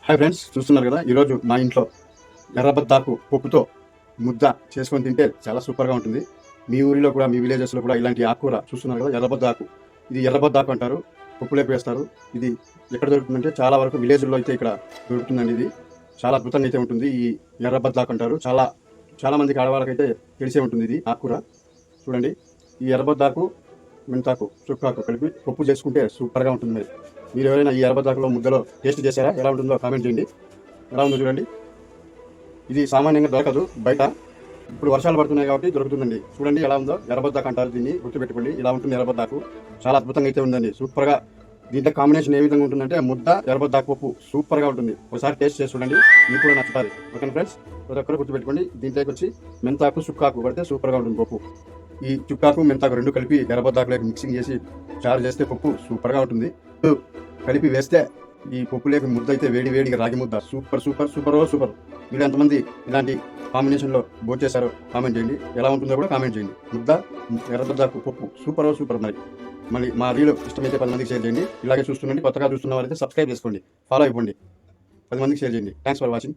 Hi friends, చూస్తున్నారు కదా ఈరోజు మా ఇంట్లో ఎర్రబద్దాకు పప్పుతో ముద్ద చేసుకొని తింటే చాలా సూపర్గా ఉంటుంది. మీ ఊరిలో కూడా, మీ విలేజెస్లో కూడా ఇలాంటి ఆకుకూర చూస్తున్నారు కదా, ఎర్రబద్దాకు. ఇది ఎర్రబద్దాకు అంటారు, పప్పులోకి వేస్తారు. ఇది ఎక్కడ దొరుకుతుందంటే చాలా వరకు విలేజ్లో అయితే ఇక్కడ దొరుకుతుందండి. ఇది చాలా అద్భుతంగా అయితే ఉంటుంది. ఈ ఎర్రబద్దాకు అంటారు. చాలా మందికి ఆడవాళ్ళకైతే తెలిసే ఉంటుంది ఇది ఆకుకూర. చూడండి, ఈ ఎర్రబద్దాకు, మెంతాకు, చుక్కాకు కలిపి పప్పు చేసుకుంటే సూపర్గా ఉంటుంది. మీరు ఎవరైనా ఈ ఎర్రబద్దాకులో ముద్దలో టేస్ట్ చేశారా? ఎలా ఉంటుందో కామెంట్ చేయండి. ఎలా ఉందో చూడండి. ఇది సామాన్యంగా దొరకదు బయట. ఇప్పుడు వర్షాలు పడుతున్నాయి కాబట్టి దొరుకుతుందండి. చూడండి ఎలా ఉందో. ఎర్రబద్దాకు అంటారు దీన్ని, గుర్తుపెట్టుకోండి. ఇలా ఉంటుంది ఎర్రబద్దాకు. చాలా అద్భుతంగా అయితే ఉందండి, సూపర్గా. దీంట్లో కాంబినేషన్ ఏ విధంగా ఉంటుందంటే ముద్ద, ఎర్రబద్దాకు పప్పు సూపర్గా ఉంటుంది. ఒకసారి టేస్ట్ చేసి చూడండి, మీకు కూడా నచ్చుతుంది. ఓకేనా ఫ్రెండ్స్? ప్రతి ఒక్కరు గుర్తుపెట్టుకోండి. దీంట్లోకి వచ్చి మెంతాకు, చుక్కాకు పడితే సూపర్గా ఉంటుంది పప్పు. ఈ చుక్కాకు, మెంతాకు రెండు కలిపి ఎర్రబద్దాకులోకి మిక్సింగ్ చేసి చారు చేస్తే పప్పు సూపర్గా ఉంటుంది. కలిపి వేస్తే ఈ పప్పులేక ముద్ద అయితే వేడి వేడిగా రాగి ముద్ద సూపర్ సూపర్ సూపర్ సూపర్. మీరు ఎంతమంది ఇలాంటి కాంబినేషన్లో భోజనం చేశారో కామెంట్ చేయండి. ఎలా ఉంటుందో కూడా కామెంట్ చేయండి. ముద్ద, ఎర్రబద్దాకు పప్పు సూపర్ సూపర్. మళ్ళీ మా వీడియో ఇష్టమైతే 10 మందికి షేర్ చేయండి. ఇలాగే చూస్తుండండి. కొత్తగా చూస్తున్న వారైతే సబ్స్క్రైబ్ చేసుకోండి, ఫాలో అయిపోండి, 10 మందికి షేర్ చేయండి. Thanks for watching.